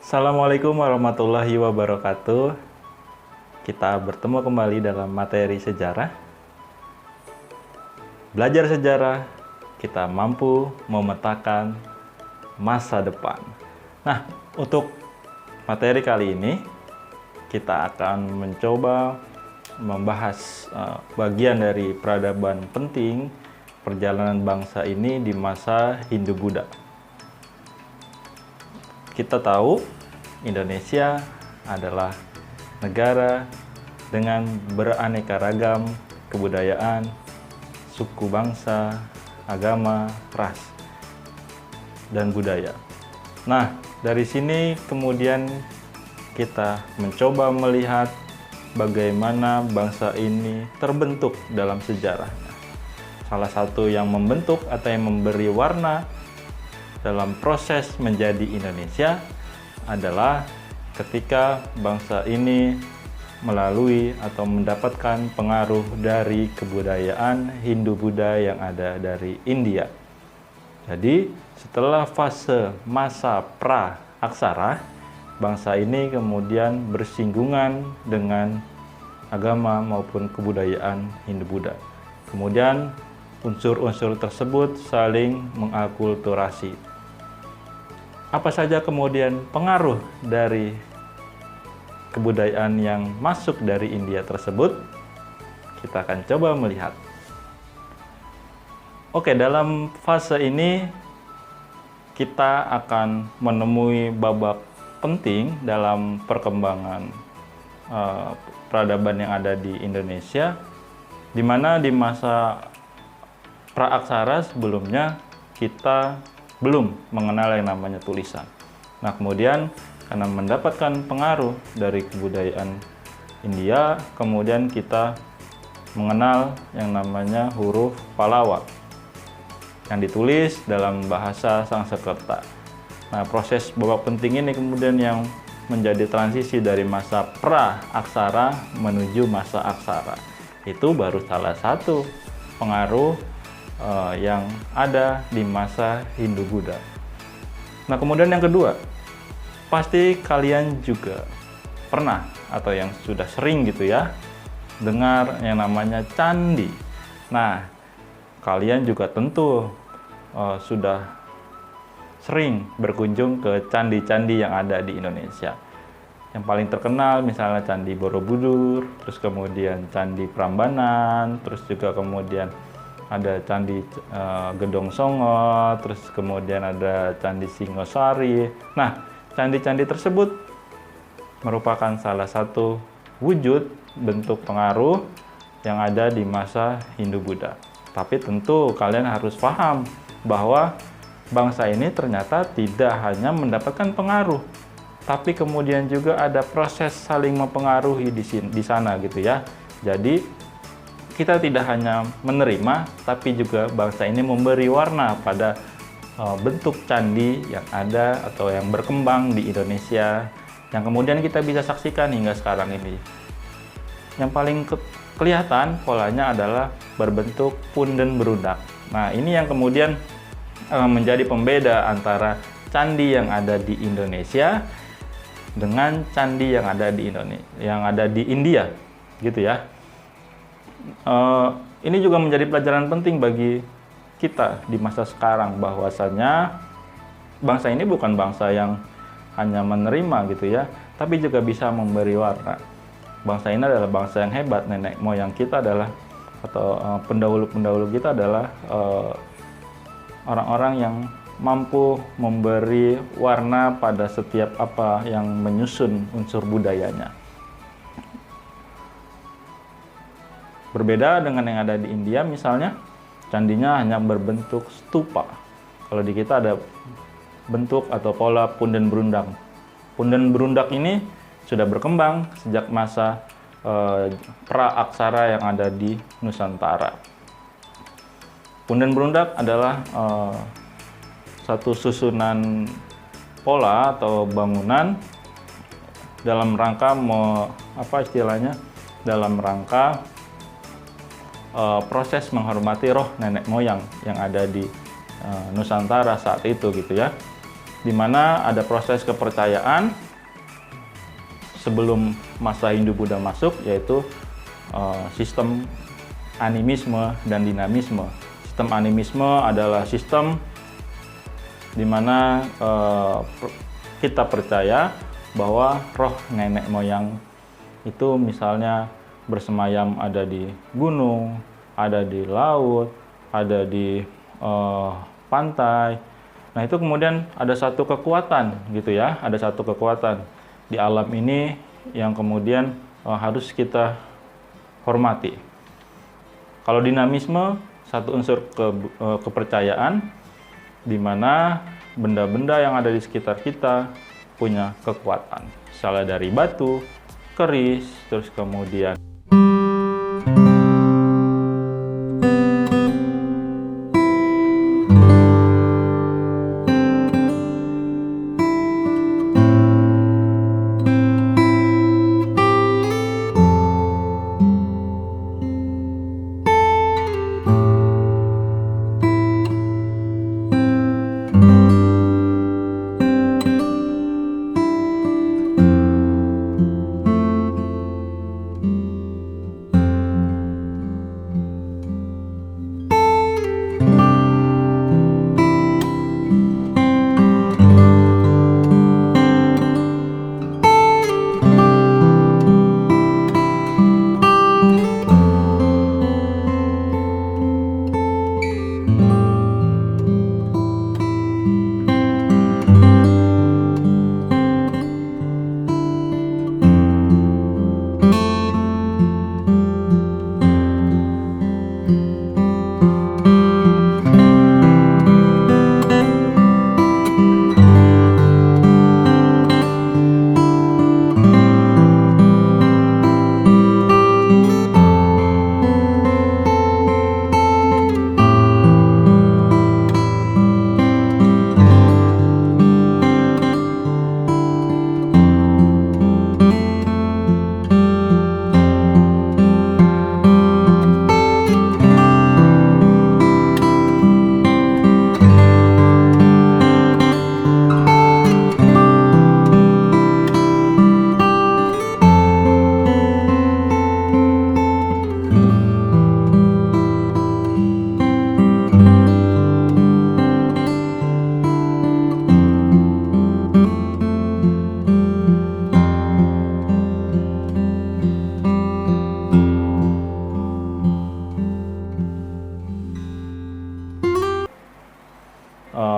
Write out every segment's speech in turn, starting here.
Assalamualaikum warahmatullahi wabarakatuh. Kita bertemu kembali dalam materi sejarah. Belajar sejarah, kita mampu memetakan masa depan. Nah, untuk materi kali ini, kita akan mencoba membahas bagian dari peradaban penting perjalanan bangsa ini di masa Hindu-Buddha. Kita tahu Indonesia adalah negara dengan beraneka ragam kebudayaan, suku bangsa, agama, ras, dan budaya. Nah, dari sini kemudian kita mencoba melihat bagaimana bangsa ini terbentuk dalam sejarahnya. Salah satu yang membentuk atau yang memberi warna dalam proses menjadi Indonesia adalah ketika bangsa ini melalui atau mendapatkan pengaruh dari kebudayaan Hindu-Buddha yang ada dari India. Jadi, setelah fase masa pra-aksara, bangsa ini kemudian bersinggungan dengan agama maupun kebudayaan Hindu-Buddha. Kemudian, unsur-unsur tersebut saling mengakulturasi. Apa saja kemudian pengaruh dari kebudayaan yang masuk dari India tersebut? Kita akan coba melihat. Oke, dalam fase ini kita akan menemui babak penting dalam perkembangan peradaban yang ada di Indonesia, di mana di masa pra-aksara sebelumnya kita belum mengenal yang namanya tulisan. Nah, kemudian karena mendapatkan pengaruh dari kebudayaan India, kemudian kita mengenal yang namanya huruf Pallawa yang ditulis dalam bahasa Sanskerta. Nah, proses babak penting ini kemudian yang menjadi transisi dari masa pra-aksara menuju masa aksara. Itu baru salah satu pengaruh yang ada di masa Hindu-Buddha. Nah, kemudian yang kedua, pasti kalian juga pernah atau yang sudah sering gitu ya dengar yang namanya candi. Nah, kalian juga tentu sudah sering berkunjung ke candi-candi yang ada di Indonesia. Yang paling terkenal misalnya Candi Borobudur, terus kemudian Candi Prambanan, terus juga kemudian ada Candi Gedong Songo, terus kemudian ada Candi Singosari. Nah, candi-candi tersebut merupakan salah satu wujud bentuk pengaruh yang ada di masa Hindu-Buddha. Tapi tentu kalian harus paham bahwa bangsa ini ternyata tidak hanya mendapatkan pengaruh, tapi kemudian juga ada proses saling mempengaruhi di sana gitu ya. Jadi kita tidak hanya menerima, tapi juga bangsa ini memberi warna pada bentuk candi yang ada atau yang berkembang di Indonesia, yang kemudian kita bisa saksikan hingga sekarang ini. Yang paling kelihatan polanya adalah berbentuk punden berundak. Nah, ini yang kemudian menjadi pembeda antara candi yang ada di Indonesia dengan candi yang ada di India, gitu ya. Ini juga menjadi pelajaran penting bagi kita di masa sekarang, bahwasanya bangsa ini bukan bangsa yang hanya menerima gitu ya, tapi juga bisa memberi warna. Bangsa ini adalah bangsa yang hebat. Nenek moyang kita adalah atau pendahulu-pendahulu kita adalah orang-orang yang mampu memberi warna pada setiap apa yang menyusun unsur budayanya. Berbeda dengan yang ada di India, misalnya candinya hanya berbentuk stupa. Kalau di kita ada bentuk atau pola punden berundak. Punden berundak ini sudah berkembang sejak masa pra-aksara yang ada di Nusantara. Punden berundak adalah satu susunan pola atau bangunan dalam rangka dalam rangka proses menghormati roh nenek moyang yang ada di Nusantara saat itu gitu ya. di mana ada proses kepercayaan sebelum masa Hindu-Buddha masuk, yaitu sistem animisme dan dinamisme. Sistem animisme adalah sistem di mana kita percaya bahwa roh nenek moyang itu misalnya bersemayam ada di gunung, ada di laut, ada di pantai. Nah, itu kemudian ada satu kekuatan gitu ya, ada satu kekuatan di alam ini yang kemudian harus kita hormati. Kalau dinamisme, satu unsur kepercayaan di mana benda-benda yang ada di sekitar kita punya kekuatan. Misalnya dari batu, keris, terus kemudian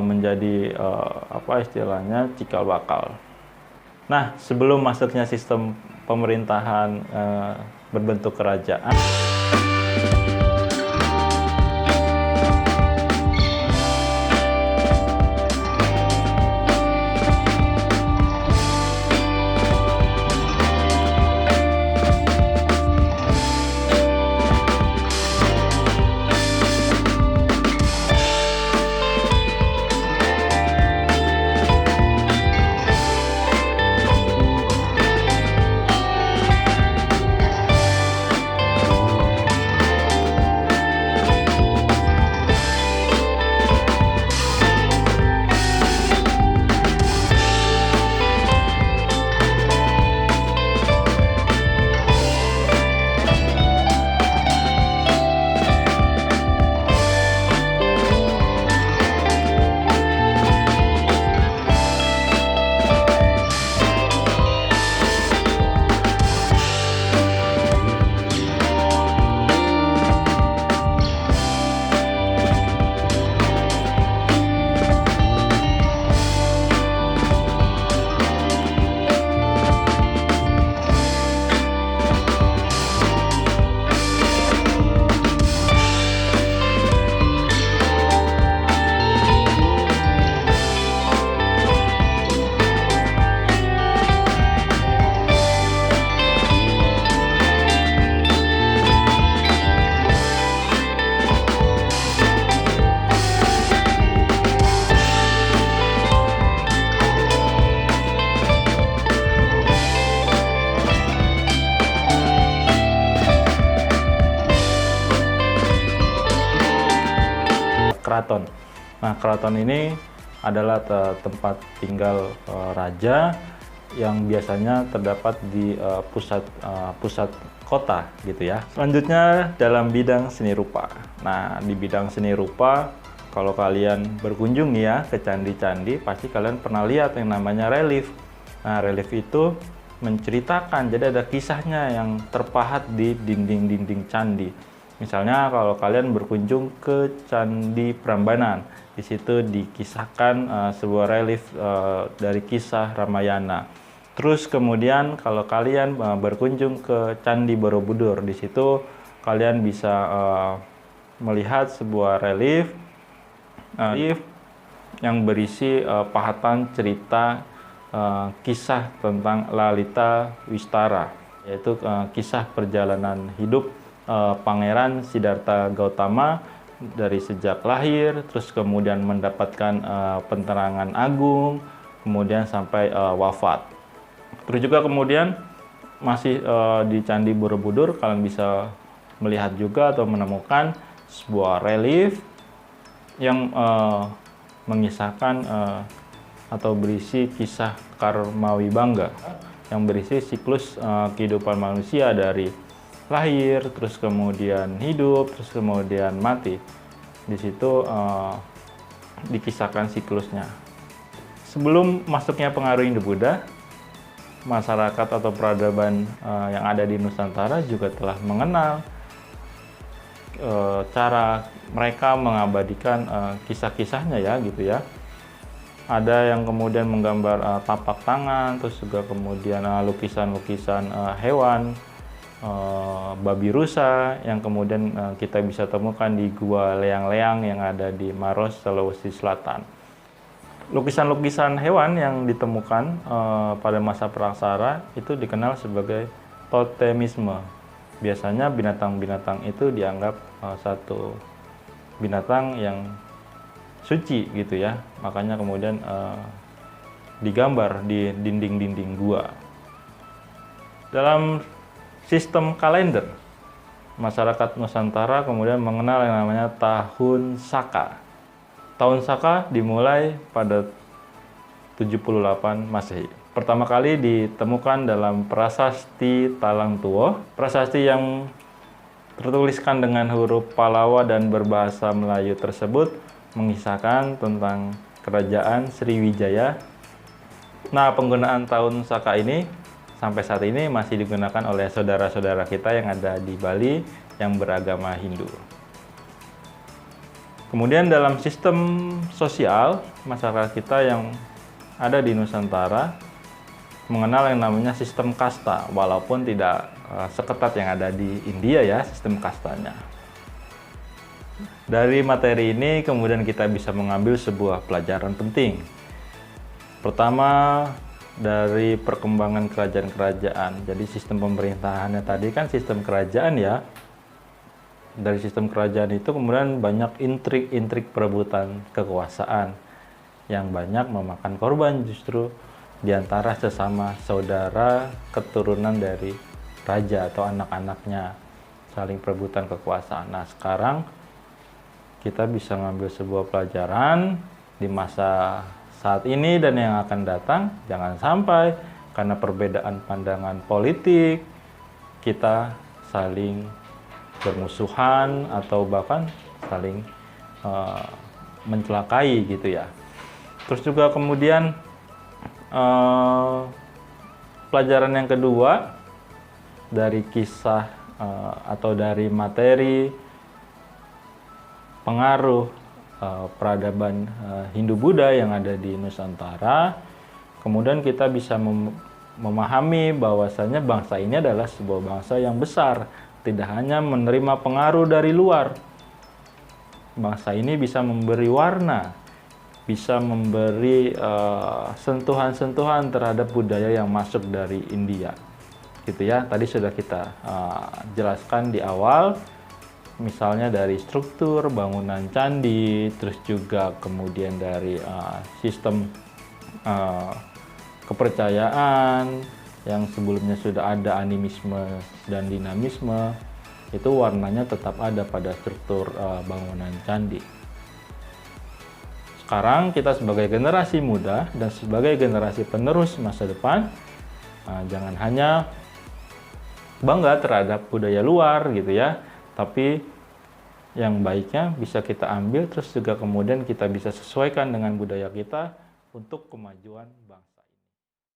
menjadi apa istilahnya cikal bakal. Nah, sebelum masuknya sistem pemerintahan berbentuk kerajaan, keraton. Nah, keraton ini adalah tempat tinggal raja yang biasanya terdapat di pusat kota gitu ya. Selanjutnya dalam bidang seni rupa. Nah, di bidang seni rupa, kalau kalian berkunjung ya ke candi-candi, pasti kalian pernah lihat yang namanya relief. Nah, relief itu menceritakan, jadi ada kisahnya yang terpahat di dinding-dinding candi. Misalnya kalau kalian berkunjung ke Candi Prambanan, di situ dikisahkan sebuah relief dari kisah Ramayana. Terus kemudian kalau kalian berkunjung ke Candi Borobudur, di situ kalian bisa melihat sebuah relief yang berisi pahatan cerita kisah tentang Lalita Wistara, yaitu kisah perjalanan hidup Pangeran Siddhartha Gautama dari sejak lahir, terus kemudian mendapatkan penerangan agung, kemudian sampai wafat. Terus juga kemudian masih di Candi Borobudur, kalian bisa melihat juga atau menemukan sebuah relief yang mengisahkan atau berisi kisah Karmawibangga yang berisi siklus kehidupan manusia dari lahir, terus kemudian hidup, terus kemudian mati. Di situ dikisahkan siklusnya. Sebelum masuknya pengaruh Hindu-Buddha, masyarakat atau peradaban yang ada di Nusantara juga telah mengenal cara mereka mengabadikan kisah-kisahnya ya gitu ya. Ada yang kemudian menggambar tapak tangan, terus juga kemudian lukisan-lukisan hewan, babi rusa yang kemudian kita bisa temukan di Gua Leang-Leang yang ada di Maros, Sulawesi Selatan. Lukisan-lukisan hewan yang ditemukan pada masa praksara itu dikenal sebagai totemisme. Biasanya binatang-binatang itu dianggap satu binatang yang suci gitu ya, makanya kemudian digambar di dinding-dinding gua. Dalam sistem kalender, masyarakat Nusantara kemudian mengenal yang namanya Tahun Saka. Tahun Saka dimulai pada 78 Masehi. Pertama kali ditemukan dalam prasasti Talang Tuo, prasasti yang tertuliskan dengan huruf Palawa dan berbahasa Melayu tersebut mengisahkan tentang kerajaan Sriwijaya. Nah, penggunaan tahun Saka ini sampai saat ini masih digunakan oleh saudara-saudara kita yang ada di Bali yang beragama Hindu. Kemudian dalam sistem sosial, masyarakat kita yang ada di Nusantara mengenal yang namanya sistem kasta, walaupun tidak seketat yang ada di India ya sistem kastanya. Dari materi ini kemudian kita bisa mengambil sebuah pelajaran penting. Pertama, dari perkembangan kerajaan-kerajaan. Jadi sistem pemerintahannya tadi kan sistem kerajaan ya. Dari sistem kerajaan itu kemudian banyak intrik-intrik perebutan kekuasaan yang banyak memakan korban justru di antara sesama saudara keturunan dari raja atau anak-anaknya, saling perebutan kekuasaan. Nah, sekarang kita bisa ngambil sebuah pelajaran di masa saat ini dan yang akan datang, jangan sampai karena perbedaan pandangan politik kita saling bermusuhan atau bahkan saling mencelakai gitu ya. Terus juga kemudian pelajaran yang kedua dari kisah atau dari materi pengaruh peradaban Hindu-Buddha yang ada di Nusantara, kemudian kita bisa memahami bahwasanya bangsa ini adalah sebuah bangsa yang besar, tidak hanya menerima pengaruh dari luar. Bangsa ini bisa memberi warna, bisa memberi sentuhan-sentuhan terhadap budaya yang masuk dari India. Gitu ya, tadi sudah kita jelaskan di awal. Misalnya dari struktur bangunan candi, terus juga kemudian dari sistem kepercayaan yang sebelumnya sudah ada animisme dan dinamisme, itu warnanya tetap ada pada struktur bangunan candi. sekarang kita sebagai generasi muda dan sebagai generasi penerus masa depan, jangan hanya bangga terhadap budaya luar gitu ya, tapi yang baiknya bisa kita ambil, terus juga kemudian kita bisa sesuaikan dengan budaya kita untuk kemajuan bangsa.